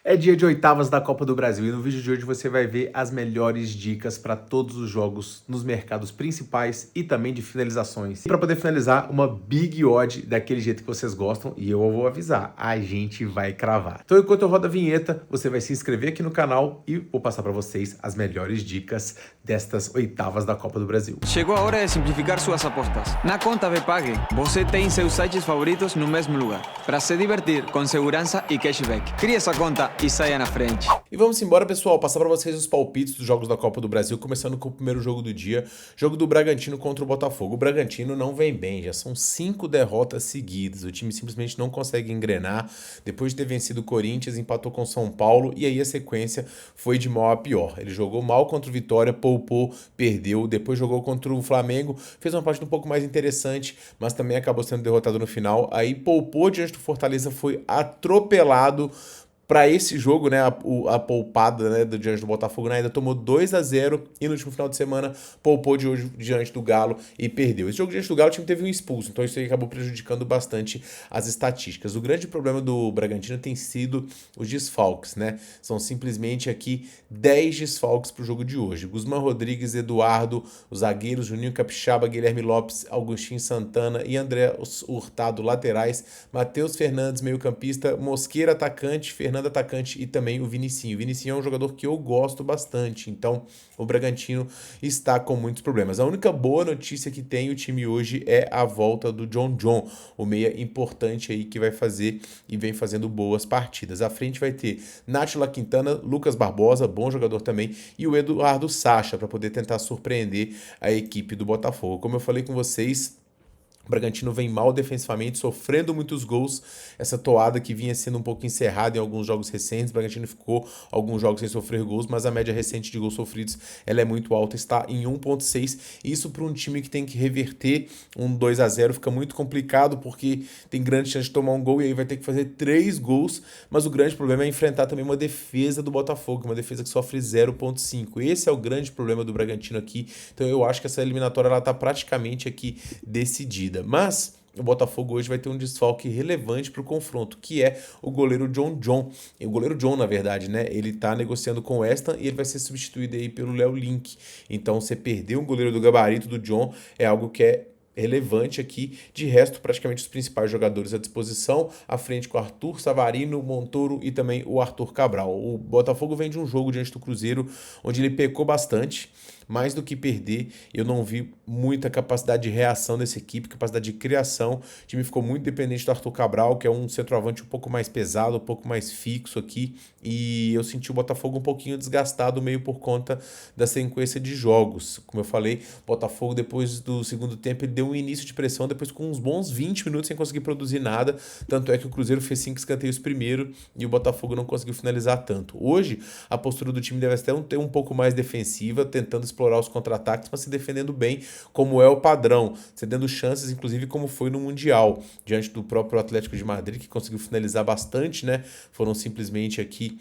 É dia de oitavas da Copa do Brasil e no vídeo de hoje você vai ver as melhores dicas para todos os jogos nos mercados principais e também de finalizações. E para poder finalizar, uma big odd daquele jeito que vocês gostam e eu vou avisar, a gente vai cravar. Então enquanto eu rodo a vinheta, você vai se inscrever aqui no canal e vou passar para vocês as melhores dicas destas oitavas da Copa do Brasil. Chegou a hora de simplificar suas apostas. Na conta Bpag, você tem seus sites favoritos no mesmo lugar, para se divertir com segurança e cashback. Crie essa conta e saia na frente. E vamos embora, pessoal, passar para vocês os palpites dos jogos da Copa do Brasil, começando com o primeiro jogo do dia, jogo do Bragantino contra o Botafogo. O Bragantino não vem bem, já são 5 derrotas seguidas, o time simplesmente não consegue engrenar, depois de ter vencido o Corinthians, empatou com o São Paulo e aí a sequência foi de mal a pior. Ele jogou mal contra o Vitória, poupou, perdeu, depois jogou contra o Flamengo, fez uma partida um pouco mais interessante, mas também acabou sendo derrotado no final, aí poupou diante do Fortaleza, foi atropelado. Para esse jogo, né, a poupada, né, diante do Botafogo, né, ainda tomou 2-0 e no último final de semana poupou de hoje diante do Galo e perdeu. Esse jogo diante do Galo o time teve um expulso, então isso aí acabou prejudicando bastante as estatísticas. O grande problema do Bragantino tem sido os desfalques, né? São simplesmente aqui 10 desfalques para o jogo de hoje. Guzmán Rodrigues, Eduardo, os zagueiros Juninho Capixaba, Guilherme Lopes, Augustinho Santana e André Hurtado, laterais, Matheus Fernandes, meio-campista, Mosqueira, atacante, Fernando atacante e também o Vinicinho. O Vinicinho é um jogador que eu gosto bastante, então o Bragantino está com muitos problemas. A única boa notícia que tem o time hoje é a volta do John, o meia importante aí que vai fazer e vem fazendo boas partidas. À frente vai ter Nátila Quintana, Lucas Barbosa, bom jogador também, e o Eduardo Sacha para poder tentar surpreender a equipe do Botafogo. Como eu falei com vocês, o Bragantino vem mal defensivamente, sofrendo muitos gols. Essa toada que vinha sendo um pouco encerrada em alguns jogos recentes. O Bragantino ficou alguns jogos sem sofrer gols, mas a média recente de gols sofridos ela é muito alta, está em 1,6. Isso para um time que tem que reverter um 2-0 fica muito complicado, porque tem grande chance de tomar um gol e aí vai ter que fazer 3 gols. Mas o grande problema é enfrentar também uma defesa do Botafogo, uma defesa que sofre 0,5. Esse é o grande problema do Bragantino aqui. Então eu acho que essa eliminatória ela está praticamente aqui decidida. Mas o Botafogo hoje vai ter um desfalque relevante para o confronto, que é o goleiro John. E o goleiro John, na verdade, né? Ele tá negociando com o West Ham e ele vai ser substituído aí pelo Léo Link. Então, você perder um goleiro do gabarito do John é algo que é relevante aqui. De resto, praticamente os principais jogadores à disposição, à frente com o Arthur, Savarino, Montoro e também o Arthur Cabral. O Botafogo vem de um jogo diante do Cruzeiro, onde ele pecou bastante. Mais do que perder, eu não vi muita capacidade de reação dessa equipe, capacidade de criação. O time ficou muito dependente do Arthur Cabral, que é um centroavante um pouco mais pesado, um pouco mais fixo aqui, e eu senti o Botafogo um pouquinho desgastado, meio por conta da sequência de jogos. Como eu falei, o Botafogo depois do segundo tempo ele deu um início de pressão, depois com uns bons 20 minutos sem conseguir produzir nada, tanto é que o Cruzeiro fez 5 escanteios primeiro e o Botafogo não conseguiu finalizar tanto. Hoje, a postura do time deve até ter um pouco mais defensiva, tentando explorar os contra-ataques, mas se defendendo bem, como é o padrão, cedendo chances, inclusive como foi no Mundial, diante do próprio Atlético de Madrid, que conseguiu finalizar bastante, né? Foram simplesmente aqui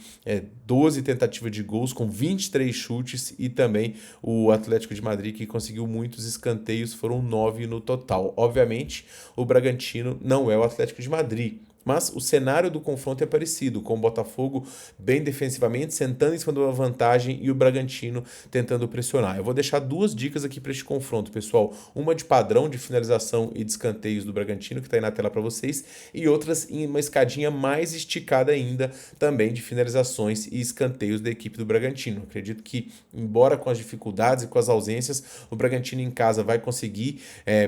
12 tentativas de gols, com 23 chutes, e também o Atlético de Madrid, que conseguiu muitos escanteios, foram 9 no total. Obviamente, o Bragantino não é o Atlético de Madrid, mas o cenário do confronto é parecido, com o Botafogo bem defensivamente, sentando em cima de uma vantagem e o Bragantino tentando pressionar. Eu vou deixar 2 dicas aqui para este confronto, pessoal. Uma de padrão de finalização e de escanteios do Bragantino, que está aí na tela para vocês, e outras em uma escadinha mais esticada ainda, também de finalizações e escanteios da equipe do Bragantino. Acredito que, embora com as dificuldades e com as ausências, o Bragantino em casa vai conseguir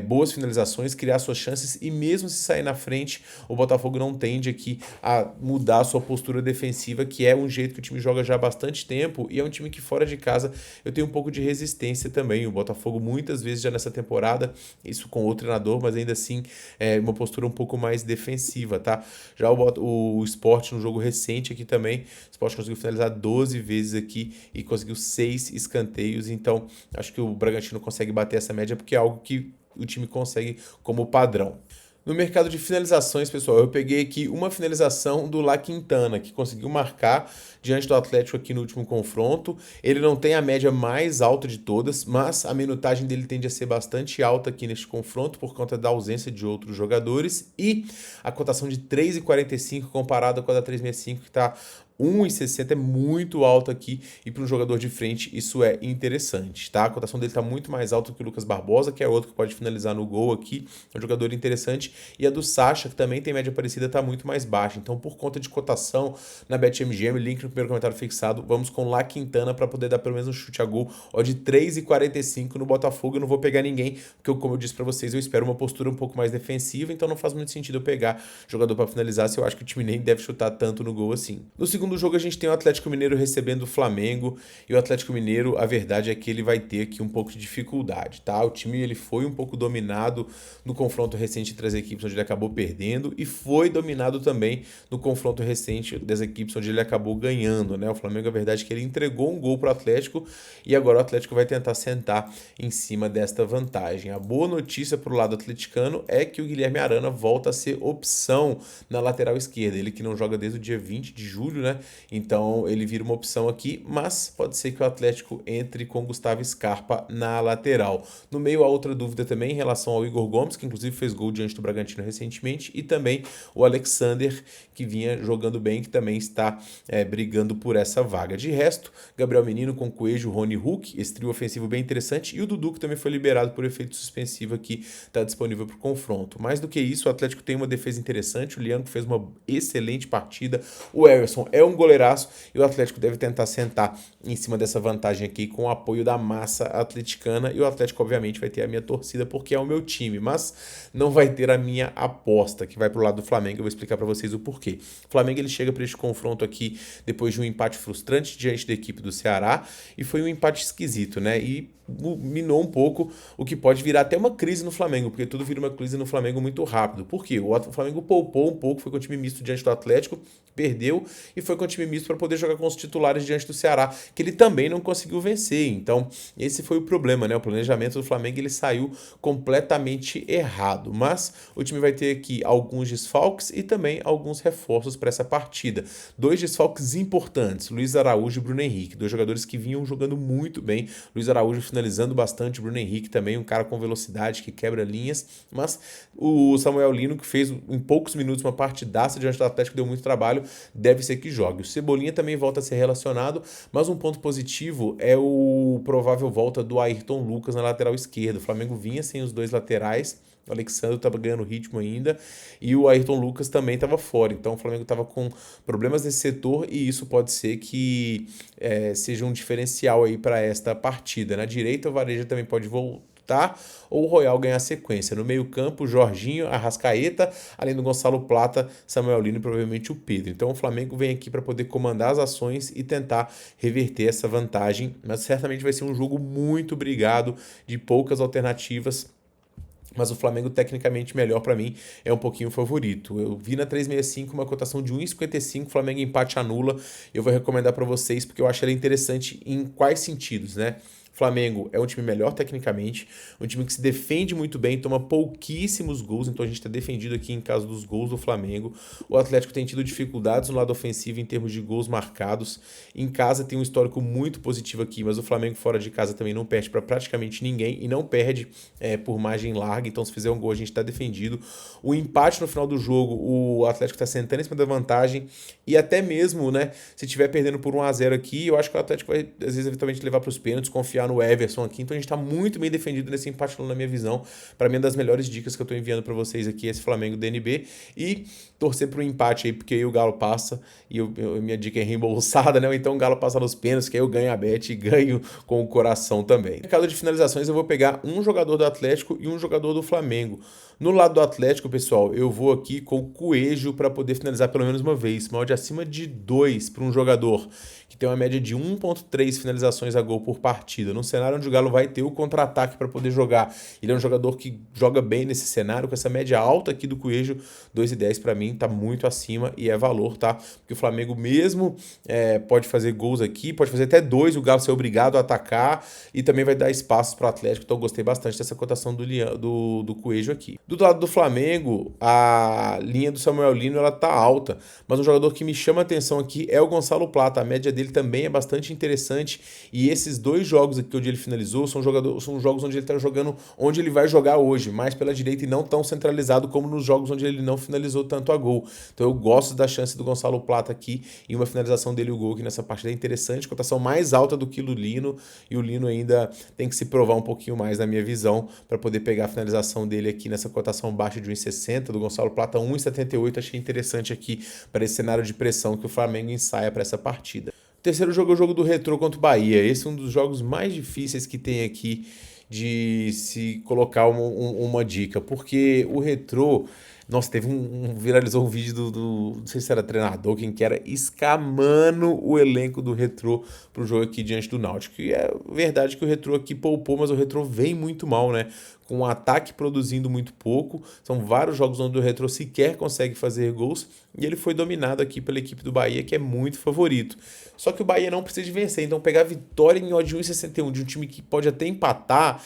boas finalizações, criar suas chances, e mesmo se sair na frente, o Botafogo não tende aqui a mudar a sua postura defensiva, que é um jeito que o time joga já há bastante tempo, e é um time que fora de casa eu tenho um pouco de resistência também. O Botafogo muitas vezes já nessa temporada, isso com outro treinador, mas ainda assim é uma postura um pouco mais defensiva, tá? Já o Sport no jogo recente aqui também, o Sport conseguiu finalizar 12 vezes aqui e conseguiu 6 escanteios, então acho que o Bragantino consegue bater essa média porque é algo que o time consegue como padrão. No mercado de finalizações, pessoal, eu peguei aqui uma finalização do La Quintana, que conseguiu marcar diante do Atlético aqui no último confronto. Ele não tem a média mais alta de todas, mas a minutagem dele tende a ser bastante alta aqui neste confronto por conta da ausência de outros jogadores, e a cotação de 3,45 comparada com a da 3,65, que está 1,60 é muito alto aqui e para um jogador de frente isso é interessante, tá? A cotação dele está muito mais alta que o Lucas Barbosa, que é outro que pode finalizar no gol aqui, é um jogador interessante, e a do Sacha, que também tem média parecida, está muito mais baixa. Então, por conta de cotação na BetMGM, link no primeiro comentário fixado, vamos com La Quintana para poder dar pelo menos um chute a gol, ó, de 3,45 no Botafogo. Eu não vou pegar ninguém, porque como eu disse para vocês, eu espero uma postura um pouco mais defensiva, então não faz muito sentido eu pegar jogador para finalizar se eu acho que o time nem deve chutar tanto no gol assim. No segundo jogo a gente tem o Atlético Mineiro recebendo o Flamengo, e o Atlético Mineiro, a verdade é que ele vai ter aqui um pouco de dificuldade, tá? O time ele foi um pouco dominado no confronto recente entre as equipes onde ele acabou perdendo, e foi dominado também no confronto recente das equipes onde ele acabou ganhando, né? O Flamengo, a verdade é que ele entregou um gol para o Atlético, e agora o Atlético vai tentar sentar em cima desta vantagem. A boa notícia para o lado atleticano é que o Guilherme Arana volta a ser opção na lateral esquerda, ele que não joga desde o dia 20 de julho, né? Então ele vira uma opção aqui, mas pode ser que o Atlético entre com Gustavo Scarpa na lateral. No meio há outra dúvida também em relação ao Igor Gomes, que inclusive fez gol diante do Bragantino recentemente, e também o Alexander, que vinha jogando bem, que também está brigando por essa vaga. De resto, Gabriel Menino com Coelho, Rony Hulk, esse trio ofensivo bem interessante, e o Dudu, que também foi liberado por efeito suspensivo aqui, está disponível para o confronto. Mais do que isso, o Atlético tem uma defesa interessante, o Lianco fez uma excelente partida, o Everson é um goleiraço, e o Atlético deve tentar sentar em cima dessa vantagem aqui com o apoio da massa atleticana, e o Atlético obviamente vai ter a minha torcida porque é o meu time, mas não vai ter a minha aposta, que vai pro lado do Flamengo. Eu vou explicar para vocês o porquê. O Flamengo ele chega para este confronto aqui depois de um empate frustrante diante da equipe do Ceará, e foi um empate esquisito, né? E minou um pouco o que pode virar até uma crise no Flamengo, porque tudo vira uma crise no Flamengo muito rápido. Por quê? O Flamengo poupou um pouco, foi com o time misto diante do Atlético, perdeu, e foi com o time misto para poder jogar com os titulares diante do Ceará, que ele também não conseguiu vencer. Então, esse foi o problema, né? O planejamento do Flamengo ele saiu completamente errado. Mas o time vai ter aqui alguns desfalques e também alguns reforços para essa partida. 2 desfalques importantes, Luiz Araújo e Bruno Henrique, 2 jogadores que vinham jogando muito bem. Luiz Araújo finalizando bastante, Bruno Henrique também, um cara com velocidade, que quebra linhas, mas o Samuel Lino, que fez em poucos minutos uma partidaça diante do Atlético, deu muito trabalho, deve ser que jogue. O Cebolinha também volta a ser relacionado, mas um ponto positivo é o provável volta do Ayrton Lucas na lateral esquerda. O Flamengo vinha sem os 2 laterais, o Alexandre estava ganhando ritmo ainda, e o Ayrton Lucas também estava fora. Então o Flamengo estava com problemas nesse setor, e isso pode ser que seja um diferencial aí para esta partida. Na direita, o Varejão também pode voltar, ou o Royal ganhar sequência. No meio campo, Jorginho, Arrascaeta, além do Gonçalo Plata, Samuel Lino e provavelmente o Pedro. Então o Flamengo vem aqui para poder comandar as ações e tentar reverter essa vantagem, mas certamente vai ser um jogo muito brigado, de poucas alternativas, mas o Flamengo tecnicamente melhor para mim, é um pouquinho favorito. Eu vi na 365 uma cotação de 1,55, Flamengo empate anula. Eu vou recomendar para vocês porque eu acho ela interessante em quais sentidos, né? Flamengo é um time melhor tecnicamente, um time que se defende muito bem, toma pouquíssimos gols, então a gente está defendido aqui em caso dos gols do Flamengo. O Atlético tem tido dificuldades no lado ofensivo em termos de gols marcados. Em casa tem um histórico muito positivo aqui, mas o Flamengo fora de casa também não perde para praticamente ninguém, e não perde por margem larga, então se fizer um gol a gente está defendido. O empate no final do jogo, o Atlético está sentando em cima da vantagem, e até mesmo, né, se estiver perdendo por 1-0 aqui, eu acho que o Atlético vai, às vezes, eventualmente levar para os pênaltis, confiar no Everson aqui, então a gente tá muito bem defendido nesse empate na minha visão. Para mim, uma das melhores dicas que eu tô enviando para vocês aqui é esse Flamengo DNB, e torcer pro empate aí, porque aí o Galo passa, e minha dica é reembolsada, né? Ou então o Galo passa nos pênaltis, que aí eu ganho a bet e ganho com o coração também. No mercado de finalizações, eu vou pegar um jogador do Atlético e um jogador do Flamengo. No lado do Atlético, pessoal, eu vou aqui com o Coelho para poder finalizar pelo menos uma vez. Uma odd acima de 2 para um jogador que tem uma média de 1,3 finalizações a gol por partida. Num cenário onde o Galo vai ter o contra-ataque para poder jogar. Ele é um jogador que joga bem nesse cenário, com essa média alta aqui do Coelho, 2,10 para mim, tá muito acima e é valor, tá? Porque o Flamengo mesmo pode fazer gols aqui, pode fazer até 2, o Galo ser obrigado a atacar, e também vai dar espaços para o Atlético, então eu gostei bastante dessa cotação do Coelho aqui. Do lado do Flamengo, a linha do Samuel Lino, ela tá alta, mas um jogador que me chama a atenção aqui é o Gonçalo Plata. A média dele também é bastante interessante, e esses 2 jogos aqui onde ele finalizou são jogos onde ele está jogando, onde ele vai jogar hoje, mais pela direita e não tão centralizado como nos jogos onde ele não finalizou tanto a gol. Então eu gosto da chance do Gonçalo Plata aqui e uma finalização dele, o gol aqui nessa partida é interessante, cotação mais alta do que o Lino, e o Lino ainda tem que se provar um pouquinho mais na minha visão para poder pegar a finalização dele aqui nessa cotação baixa de 1,60, do Gonçalo Plata 1,78, achei interessante aqui para esse cenário de pressão que o Flamengo ensaia para essa partida. O terceiro jogo é o jogo do Retrô contra o Bahia. Esse é um dos jogos mais difíceis que tem aqui de se colocar uma dica, porque o Retrô, nossa, viralizou um vídeo não sei se era treinador, quem que era, escamando o elenco do Retrô pro jogo aqui diante do Náutico. E é verdade que o Retrô aqui poupou, mas o Retrô vem muito mal, né? Com o ataque produzindo muito pouco. São vários jogos onde o Retrô sequer consegue fazer gols e ele foi dominado aqui pela equipe do Bahia, que é muito favorito. Só que o Bahia não precisa de vencer, então pegar vitória em odd de 1,61 de um time que pode até empatar,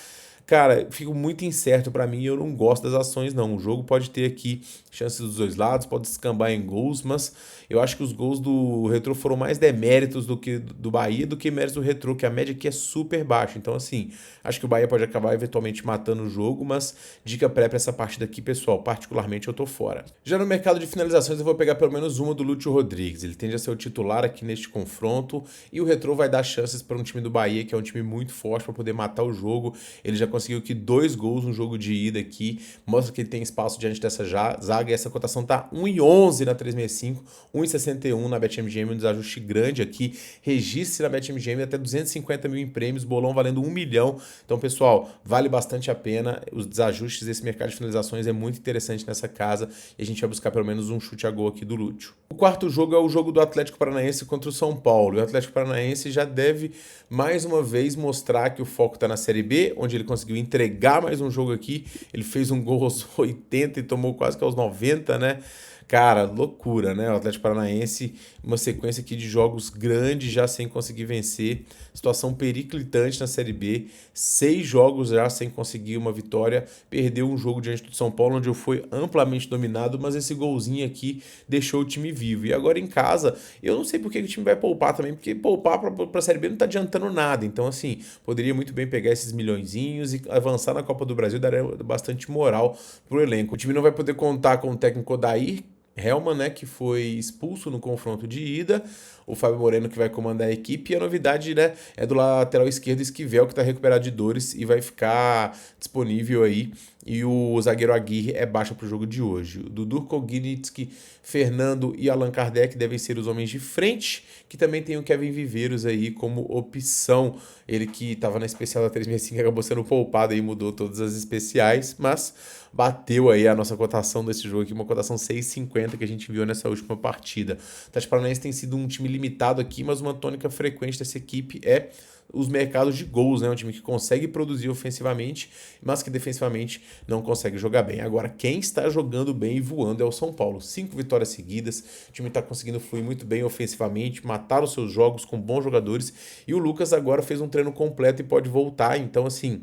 cara, fico muito incerto para mim e eu não gosto das ações não. O jogo pode ter aqui chances dos dois lados, pode descambar em gols, mas eu acho que os gols do Retrô foram mais deméritos do que do Bahia do que méritos do Retrô, que a média aqui é super baixa. Então assim, acho que o Bahia pode acabar eventualmente matando o jogo, mas dica pré pra essa partida aqui, pessoal, particularmente eu tô fora. Já no mercado de finalizações eu vou pegar pelo menos uma do Lúcio Rodrigues, ele tende a ser o titular aqui neste confronto e o Retrô vai dar chances para um time do Bahia, que é um time muito forte para poder matar o jogo. Ele já conseguiu aqui 2 gols no jogo de ida aqui, mostra que ele tem espaço diante dessa zaga, e essa cotação tá 1,11 na 365, 1,61 na BetMGM, um desajuste grande aqui. Registre na BetMGM até 250 mil em prêmios, bolão valendo 1 milhão. Então, pessoal, vale bastante a pena. Os desajustes desse mercado de finalizações é muito interessante nessa casa e a gente vai buscar pelo menos um chute a gol aqui do Lúcio. O quarto jogo é o jogo do Atlético Paranaense contra o São Paulo. E o Atlético Paranaense já deve mais uma vez mostrar que o foco está na Série B, onde ele conseguiu entregar mais um jogo aqui. Ele fez um gol aos 80 e tomou quase que aos 90, né? Cara, loucura, né? O Atlético Paranaense, uma sequência aqui de jogos grandes já sem conseguir vencer. Situação periclitante na Série B. 6 jogos já sem conseguir uma vitória. Perdeu um jogo diante do São Paulo, onde eu fui amplamente dominado, mas esse golzinho aqui deixou o time vivo. E agora em casa, eu não sei por que o time vai poupar também, porque poupar pra Série B não tá adiantando nada. Então, assim, poderia muito bem pegar esses milhõezinhos e avançar na Copa do Brasil, daria bastante moral pro elenco. O time não vai poder contar com o técnico Odair Hellmann, né, que foi expulso no confronto de ida, o Fábio Moreno que vai comandar a equipe, e a novidade, né, é do lateral esquerdo Esquivel, que está recuperado de dores e vai ficar disponível aí, e o zagueiro Aguirre é baixa para o jogo de hoje. O Dudu Kognitsky, Fernando e Allan Kardec devem ser os homens de frente, que também tem o Kevin Viveiros aí como opção, ele que estava na especial da 365, acabou sendo poupado e mudou todas as especiais, mas bateu aí a nossa cotação desse jogo aqui, uma cotação 6,50 que a gente viu nessa última partida. O Atlético Paranaense tem sido um time limitado aqui, mas uma tônica frequente dessa equipe é os mercados de gols, né? Um time que consegue produzir ofensivamente, mas que defensivamente não consegue jogar bem. Agora, quem está jogando bem e voando é o São Paulo. 5 vitórias seguidas, o time está conseguindo fluir muito bem ofensivamente, matar os seus jogos com bons jogadores, e o Lucas agora fez um treino completo e pode voltar, então assim...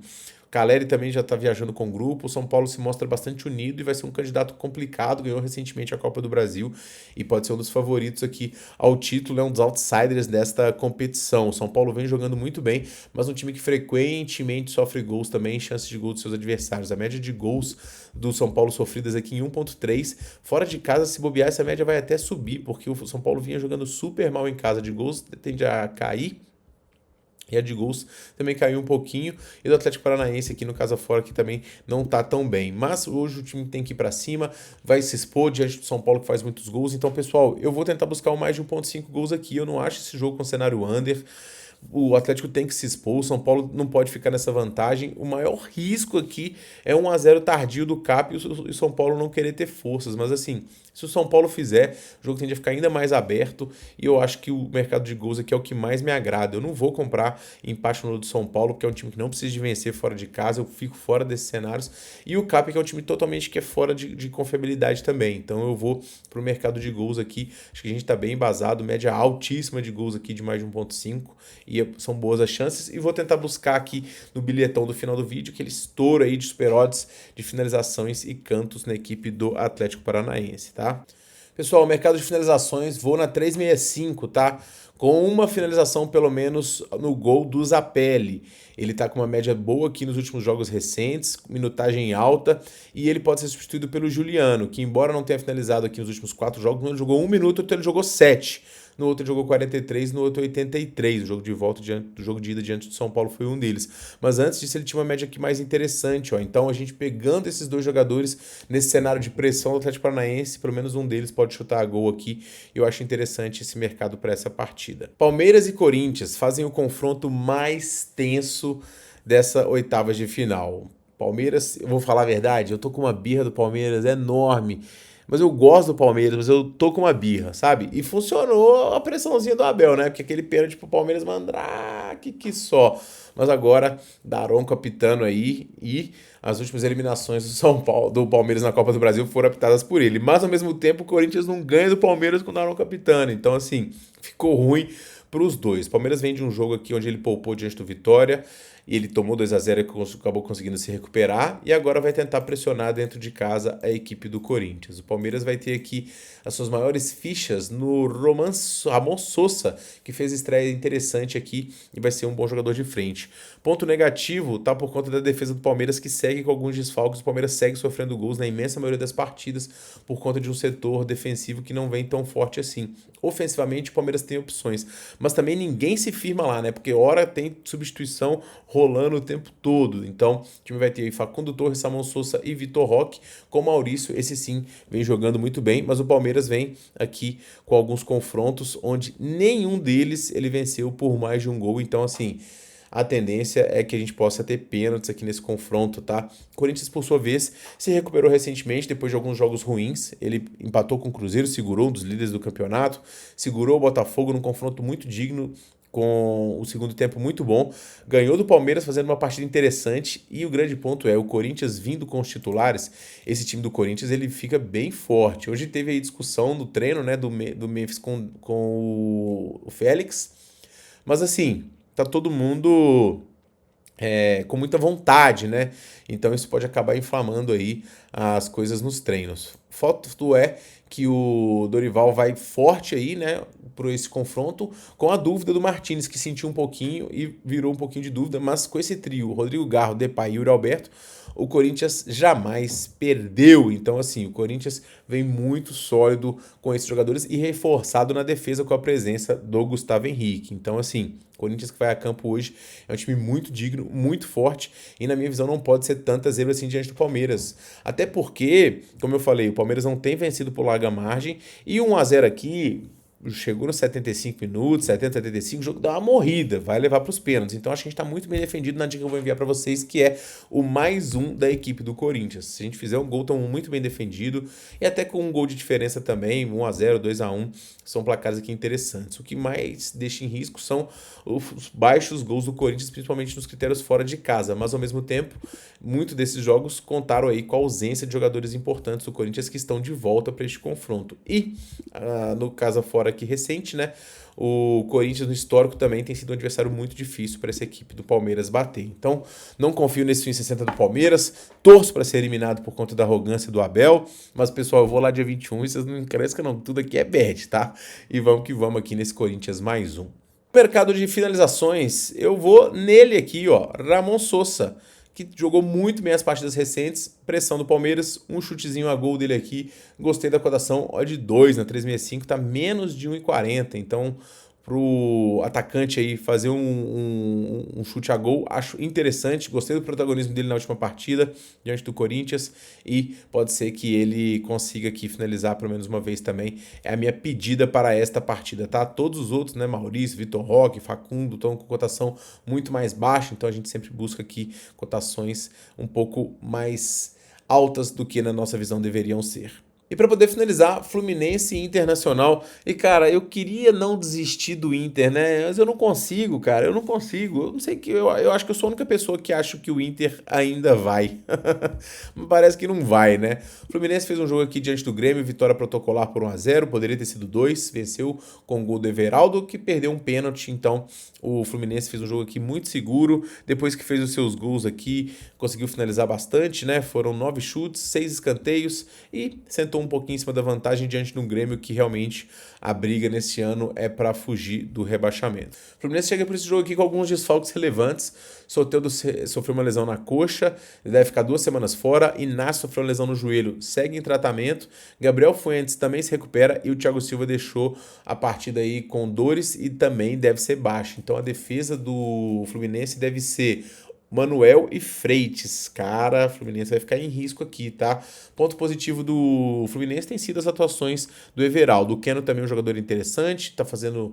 Caleri também já está viajando com o grupo, o São Paulo se mostra bastante unido e vai ser um candidato complicado, ganhou recentemente a Copa do Brasil e pode ser um dos favoritos aqui ao título, é um dos outsiders desta competição. O São Paulo vem jogando muito bem, mas um time que frequentemente sofre gols também, chances de gol dos seus adversários. A média de gols do São Paulo sofridas aqui em 1,3, fora de casa, se bobear, essa média vai até subir, porque o São Paulo vinha jogando super mal em casa, de gols tende a cair, e a de gols também caiu um pouquinho. E do Atlético Paranaense aqui no Casa Fora que também não tá tão bem. Mas hoje o time tem que ir para cima, vai se expor diante do São Paulo que faz muitos gols. Então, pessoal, eu vou tentar buscar mais de 1,5 gols aqui. Eu não acho esse jogo com cenário under. O Atlético tem que se expor, o São Paulo não pode ficar nessa vantagem. O maior risco aqui é 1-0 tardio do Cap e o São Paulo não querer ter forças. Mas assim, se o São Paulo fizer, o jogo tende a ficar ainda mais aberto e eu acho que o mercado de gols aqui é o que mais me agrada. Eu não vou comprar empate no do São Paulo, porque é um time que não precisa de vencer fora de casa, eu fico fora desses cenários. E o Cap, que é um time totalmente que é fora de confiabilidade também. Então eu vou pro mercado de gols aqui. Acho que a gente tá bem embasado, média altíssima de gols aqui de mais de 1,5 e são boas as chances, e vou tentar buscar aqui no bilhetão do final do vídeo aquele estouro aí de super odds de finalizações e cantos na equipe do Atlético Paranaense, tá? Pessoal, o mercado de finalizações, vou na 365, tá? Com uma finalização, pelo menos, no gol do Zapelli. Ele tá com uma média boa aqui nos últimos jogos recentes, minutagem alta, e ele pode ser substituído pelo Juliano, que embora não tenha finalizado aqui nos últimos 4 jogos, ele jogou 1 minuto, então ele jogou 7. No outro ele jogou 43, no outro 83. O jogo de volta, do jogo de ida diante do São Paulo foi um deles. Mas antes disso ele tinha uma média aqui mais interessante, ó. Então a gente pegando esses dois jogadores nesse cenário de pressão do Atlético Paranaense, pelo menos um deles pode chutar a gol aqui. Eu acho interessante esse mercado para essa partida. Palmeiras e Corinthians fazem o confronto mais tenso dessa oitavas de final. Palmeiras, eu vou falar a verdade, eu tô com uma birra do Palmeiras enorme. Mas eu gosto do Palmeiras, mas eu tô com uma birra, sabe? E funcionou a pressãozinha do Abel, né? Porque aquele pênalti pro Palmeiras mandrake que só. Mas agora, Daronco apitando aí e as últimas eliminações do São Paulo, do Palmeiras na Copa do Brasil foram apitadas por ele. Mas ao mesmo tempo, o Corinthians não ganha do Palmeiras com o Daronco apitando. Então, assim, ficou ruim para os dois. O Palmeiras vem de um jogo aqui onde ele poupou diante do Vitória, e ele tomou 2-0 e acabou conseguindo se recuperar, e agora vai tentar pressionar dentro de casa a equipe do Corinthians. O Palmeiras vai ter aqui as suas maiores fichas no Ramon Sosa, que fez estreia interessante aqui e vai ser um bom jogador de frente. Ponto negativo tá por conta da defesa do Palmeiras, que segue com alguns desfalques. O Palmeiras segue sofrendo gols na imensa maioria das partidas por conta de um setor defensivo que não vem tão forte assim. Ofensivamente, o Palmeiras tem opções, mas também ninguém se firma lá, né? Porque hora tem substituição rolando o tempo todo. Então, o time vai ter aí Facundo Torres, Ramon Sosa e Vitor Roque. Com Maurício, esse sim vem jogando muito bem, mas o Palmeiras vem aqui com alguns confrontos onde nenhum deles ele venceu por mais de um gol. Então, assim, a tendência é que a gente possa ter pênaltis aqui nesse confronto, tá? O Corinthians, por sua vez, se recuperou recentemente depois de alguns jogos ruins. Ele empatou com o Cruzeiro, segurou um dos líderes do campeonato, segurou o Botafogo num confronto muito digno, com o segundo tempo muito bom, ganhou do Palmeiras fazendo uma partida interessante, e o grande ponto é, o Corinthians vindo com os titulares, esse time do Corinthians ele fica bem forte. Hoje teve aí discussão no treino, né, do Memphis com o Félix, mas assim, tá todo mundo com muita vontade, né? Então isso pode acabar inflamando aí as coisas nos treinos. Fato é que o Dorival vai forte aí, né, por esse confronto, com a dúvida do Martínez, que sentiu um pouquinho e virou um pouquinho de dúvida, mas com esse trio, Rodrigo Garro, Depay e Yuri Alberto, o Corinthians jamais perdeu. Então, assim, o Corinthians vem muito sólido com esses jogadores e reforçado na defesa com a presença do Gustavo Henrique. Então, assim, o Corinthians que vai a campo hoje é um time muito digno, muito forte, e na minha visão não pode ser tanta zebra assim diante do Palmeiras. Até porque, como eu falei, o Palmeiras não tem vencido por larga margem, e 1-0 aqui chegou nos 75 minutos, 70, 75, o jogo dá uma morrida, vai levar para os pênaltis. Então acho que a gente está muito bem defendido na dica que eu vou enviar para vocês, que é o +1 da equipe do Corinthians. Se a gente fizer um gol, estamos muito bem defendido, e até com um gol de diferença também, 1-0, 2-1, são placares aqui interessantes. O que mais deixa em risco são os baixos gols do Corinthians, principalmente nos critérios fora de casa, mas ao mesmo tempo, muitos desses jogos contaram aí com a ausência de jogadores importantes do Corinthians que estão de volta para este confronto. E no caso fora aqui recente, né? O Corinthians no histórico também tem sido um adversário muito difícil para essa equipe do Palmeiras bater. Então, não confio nesse fim 60 do Palmeiras, torço para ser eliminado por conta da arrogância do Abel, mas pessoal, eu vou lá dia 21 e vocês não crescam não, tudo aqui é bet, tá? E vamos que vamos aqui nesse Corinthians +1. Mercado de finalizações, eu vou nele aqui, ó, Ramon Sosa, que jogou muito bem as partidas recentes, pressão do Palmeiras, um chutezinho a gol dele aqui, gostei da cotação, odd 2 na 365, tá menos de 1,40, então pro atacante aí fazer um chute a gol, acho interessante, gostei do protagonismo dele na última partida, diante do Corinthians, e pode ser que ele consiga aqui finalizar pelo menos uma vez também, é a minha pedida para esta partida, tá? Todos os outros, né, Maurício, Vitor Roque, Facundo, estão com cotação muito mais baixa, então a gente sempre busca aqui cotações um pouco mais altas do que na nossa visão deveriam ser. E para poder finalizar, Fluminense e Internacional. E, cara, eu queria não desistir do Inter, né? Mas eu não consigo, cara. Eu não consigo. Eu não sei que. Eu acho que eu sou a única pessoa que acha que o Inter ainda vai. Parece que não vai, né? O Fluminense fez um jogo aqui diante do Grêmio, vitória protocolar por 1-0. Poderia ter sido 2. Venceu com o gol do Everaldo, que perdeu um pênalti. Então, o Fluminense fez um jogo aqui muito seguro. Depois que fez os seus gols aqui, conseguiu finalizar bastante, né? Foram 9 chutes, 6 escanteios e sentou voltam um pouquinho em cima da vantagem diante de um Grêmio que realmente a briga nesse ano é para fugir do rebaixamento. O Fluminense chega para esse jogo aqui com alguns desfalques relevantes. Soteldo sofreu uma lesão na coxa, ele deve ficar 2 semanas fora. Inácio sofreu uma lesão no joelho, segue em tratamento. Gabriel Fuentes também se recupera e o Thiago Silva deixou a partida aí com dores e também deve ser baixa. Então a defesa do Fluminense deve ser Manuel e Freitas. Cara, o Fluminense vai ficar em risco aqui, tá? Ponto positivo do Fluminense tem sido as atuações do Everaldo. O Keno também é um jogador interessante, tá fazendo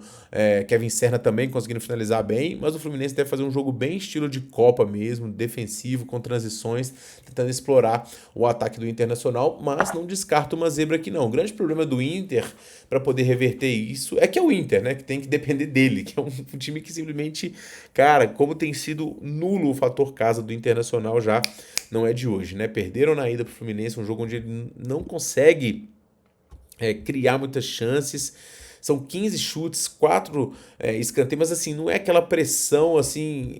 Kevin Serna também conseguindo finalizar bem, mas o Fluminense deve fazer um jogo bem estilo de Copa mesmo, defensivo, com transições, tentando explorar o ataque do Internacional, mas não descarta uma zebra aqui não. O grande problema do Inter, para poder reverter isso, é que é o Inter, né? Que tem que depender dele, que é um time que simplesmente, cara, como tem sido nulo o fator casa do Internacional já não é de hoje, né? Perderam na ida pro Fluminense, um jogo onde ele não consegue criar muitas chances. São 15 chutes, 4 escanteios, mas assim, não é aquela pressão assim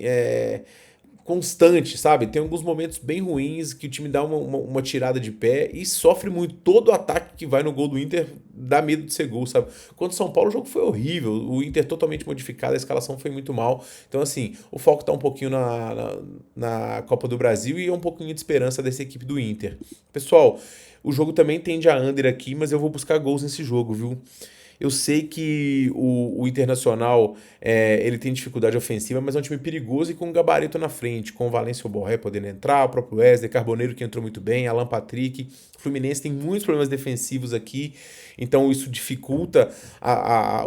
constante, sabe? Tem alguns momentos bem ruins que o time dá uma tirada de pé e sofre muito. Todo ataque que vai no gol do Inter dá medo de ser gol, sabe? Contra o São Paulo o jogo foi horrível, o Inter totalmente modificado, a escalação foi muito mal. Então assim, o foco tá um pouquinho na Copa do Brasil e é um pouquinho de esperança dessa equipe do Inter. Pessoal, o jogo também tende a under aqui, mas eu vou buscar gols nesse jogo, viu? Eu sei que o Internacional ele tem dificuldade ofensiva, mas é um time perigoso e com um gabarito na frente, com o Valência e o Borré podendo entrar, o próprio Wesley, Carboneiro que entrou muito bem, Alan Patrick. O Fluminense tem muitos problemas defensivos aqui, então isso dificulta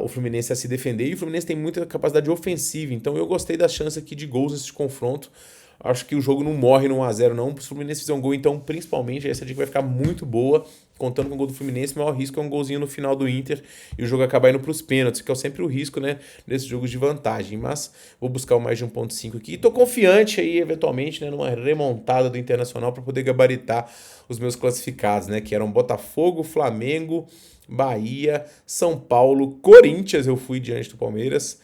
o Fluminense a se defender, e o Fluminense tem muita capacidade ofensiva, então eu gostei da chance aqui de gols nesse confronto. Acho que o jogo não morre no 1x0 não. Se o Fluminense fizer um gol, então, principalmente, essa dica vai ficar muito boa. Contando com o gol do Fluminense, o maior risco é um golzinho no final do Inter e o jogo acabar indo para os pênaltis, que é sempre o risco, né, nesses jogos de vantagem. Mas vou buscar o mais de 1.5 aqui. E tô confiante aí, eventualmente, né, numa remontada do Internacional para poder gabaritar os meus classificados, né, que eram Botafogo, Flamengo, Bahia, São Paulo, Corinthians, eu fui diante do Palmeiras,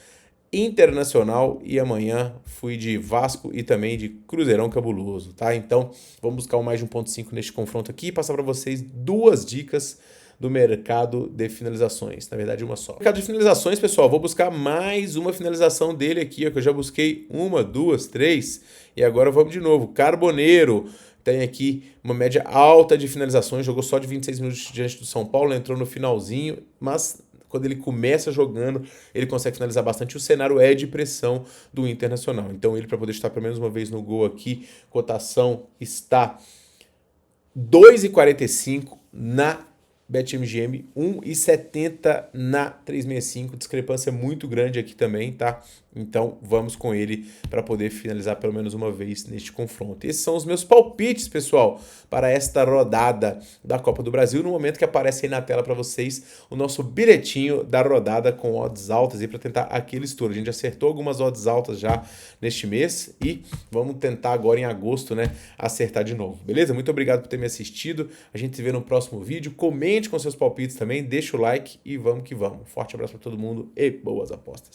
Internacional e amanhã fui de Vasco e também de Cruzeirão Cabuloso, tá? Então, vamos buscar o mais de 1.5 neste confronto aqui e passar para vocês 2 dicas do mercado de finalizações. Na verdade, uma só. Mercado de finalizações, pessoal, vou buscar mais uma finalização dele aqui, ó, que eu já busquei 1, 2, 3 e agora vamos de novo. Carboneiro tem aqui uma média alta de finalizações, jogou só de 26 minutos diante do São Paulo, entrou no finalzinho, mas quando ele começa jogando, ele consegue finalizar bastante. O cenário é de pressão do Internacional. Então ele, para poder estar pelo menos uma vez no gol aqui, cotação está 2,45 na BetMGM, 1,70 na 365, discrepância muito grande aqui também, tá? Então vamos com ele para poder finalizar pelo menos uma vez neste confronto. Esses são os meus palpites, pessoal, para esta rodada da Copa do Brasil, no momento que aparece aí na tela para vocês o nosso bilhetinho da rodada com odds altas e para tentar aquele estouro. A gente acertou algumas odds altas já neste mês e vamos tentar agora em agosto, né, acertar de novo, beleza? Muito obrigado por ter me assistido, a gente se vê no próximo vídeo, comente com seus palpites também, deixa o like e vamos que vamos. Forte abraço para todo mundo e boas apostas.